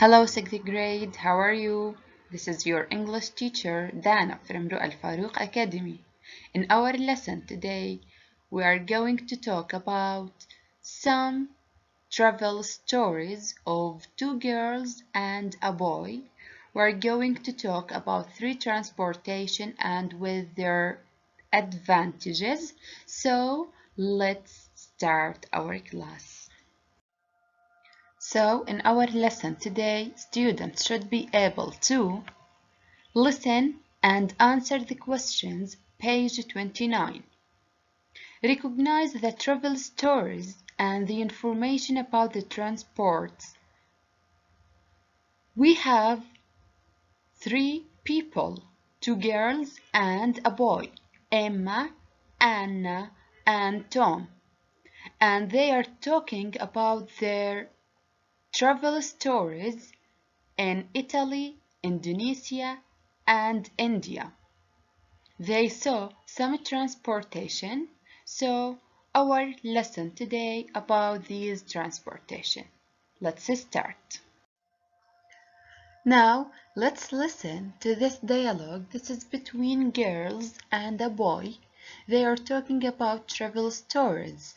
Hello, sixth grade. How are you? This is your English teacher, Dana from Ru'al Farouk Academy. In our lesson today, we are going to talk about some travel stories of two girls and a boy. We're going to talk about three transportation and with their advantages. So let's start our class. So, in our lesson today, students should be able to listen and answer the questions, page 29. Recognize the travel stories and the information about the transports. We have three people, two girls and a boy, Emma, Anna, and Tom, and they are talking about their travel stories in Italy, Indonesia, and India. They saw some transportation, so our lesson today about these transportation. Let's start. Now, let's listen to this dialogue. This is between girls and a boy. They are talking about travel stories.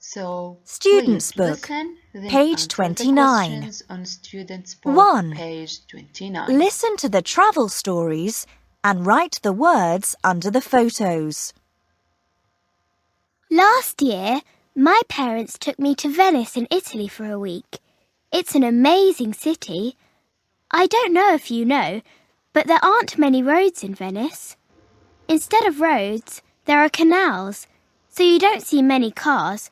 So Students' please Book, listen, then page answer 29. the questions on Students' Book, 1. page 29. Listen to the travel stories and write the words under the photos. Last year, my parents took me to Venice in Italy for a week. It's an amazing city. I don't know if you know, but there aren't many roads in Venice. Instead of roads, there are canals, so you don't see many cars,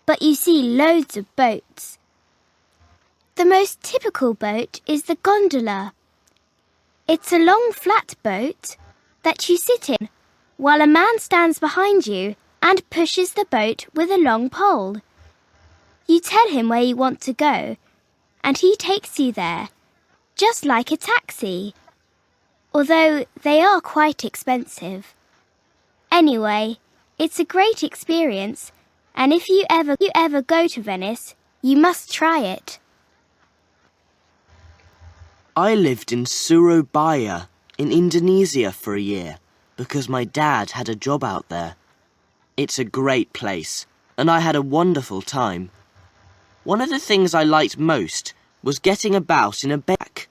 but you see loads of boats. The most typical boat is the gondola. It's a long flat boat that you sit in while a man stands behind you and pushes the boat with a long pole. You tell him where you want to go, and he takes you there, just like a taxi, although they are quite expensive. Anyway, it's a great experience, and if you ever go to Venice, you must try it. I lived in Surabaya in Indonesia for a year because my dad had a job out there. It's a great place, and I had a wonderful time. One of the things I liked most was getting about in a becak.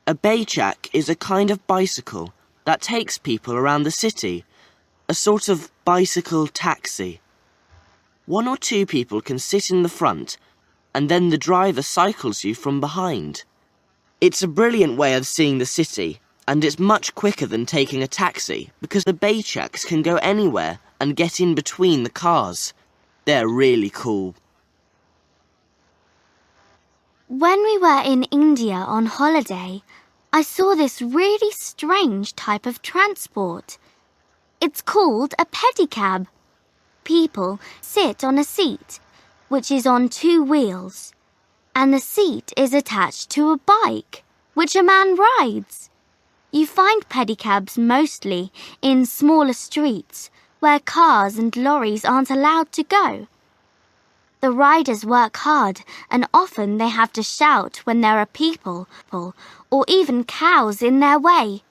A becak is a kind of bicycle that takes people around the city, a sort of bicycle taxi. One or two people can sit in the front, and then the driver cycles you from behind. It's a brilliant way of seeing the city, and it's much quicker than taking a taxi because the becaks can go anywhere and get in between the cars. They're really cool. When we were in India on holiday, I saw this really strange type of transport. It's called a pedicab. People sit on a seat, which is on two wheels, and the seat is attached to a bike, which a man rides. You find pedicabs mostly in smaller streets where cars and lorries aren't allowed to go. The riders work hard, and often they have to shout when there are people or even cows in their way.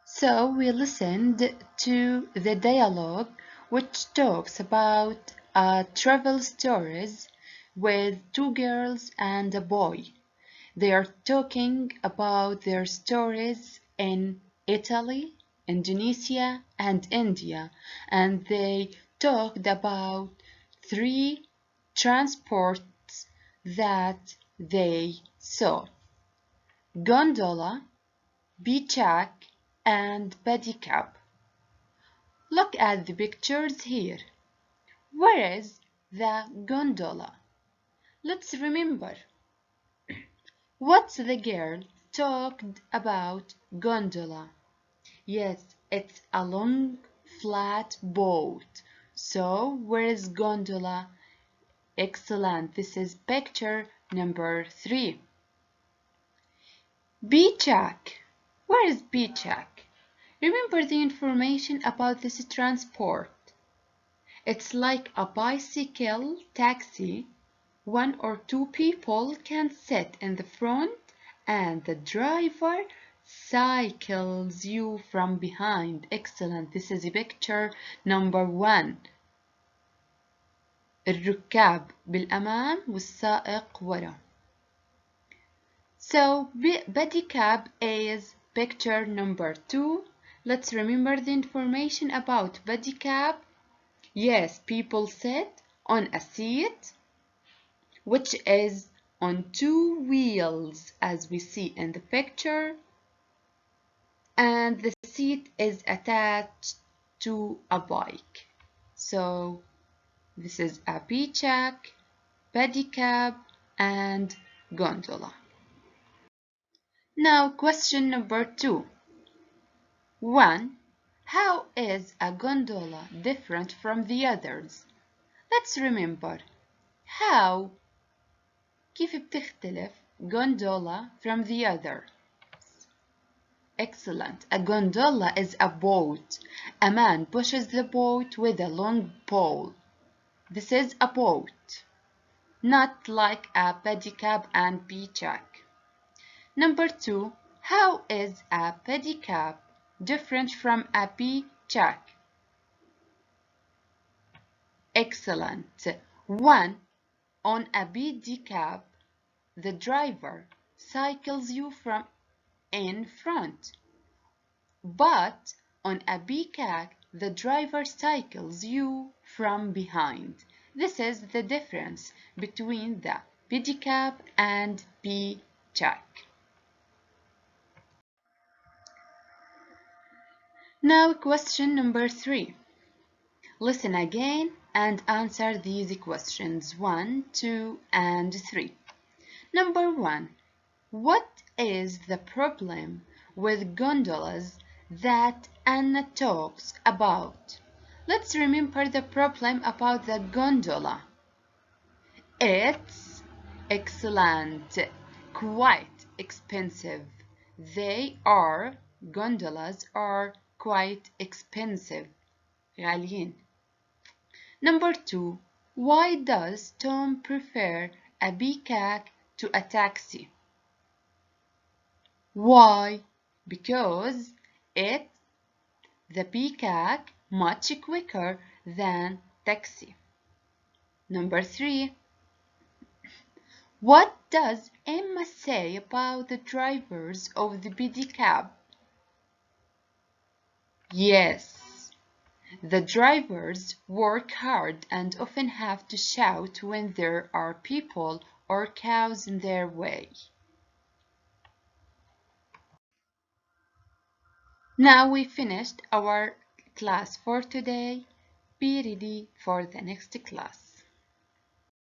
So we listened to the dialogue which talks about travel stories with two girls and a boy. They are talking about their stories in Italy, Indonesia, and India, and they talked about three transports that they saw: gondola, becak, and pedicab. Look at the pictures here. Where is the gondola? Let's remember. What's the girl talked about gondola? Yes, it's a long flat boat. So where is gondola? Excellent. This is picture number 3. Beachak. Where is Beachak? Remember the information about this transport. It's like a bicycle taxi. 1 or 2 people can sit in the front and the driver cycles you from behind. Excellent. This is picture number 1. الركاب بالأمام والسائق ورا. So pedicab is picture number 2. Let's remember the information about pedicab. Yes, people sit on a seat which is on 2 wheels as we see in the picture, and the seat is attached to a bike. So this is a beachak, pedicab and gondola. Now question number 2. 1. How is a gondola different from the others? Let's remember. How كيف بتختلف gondola from the other? Excellent. A gondola is a boat. A man pushes the boat with a long pole. This is a boat, not like a pedicab and beachak. Number 2. How is a pedicab different from a beachak? Excellent. 1. On a pedicab, the driver cycles you from in front, but on a beachak, the driver cycles you from behind. This is the difference between the pedicab and beachak. Now question number 3. Listen again and answer these questions 1, 2, and 3. Number 1. What is the problem with gondolas that Anna talks about? Let's remember the problem about the gondola. It's excellent, quite expensive. Gondolas are quite expensive. غاليين. Number 2. Why does Tom prefer a beachak to a taxi? Why? Because the beachak much quicker than taxi. Number 3. What does Emma say about the drivers of the pedicab? Yes, the drivers work hard and often have to shout when there are people or cows in their way. Now we finished our class for today. Be ready for the next class.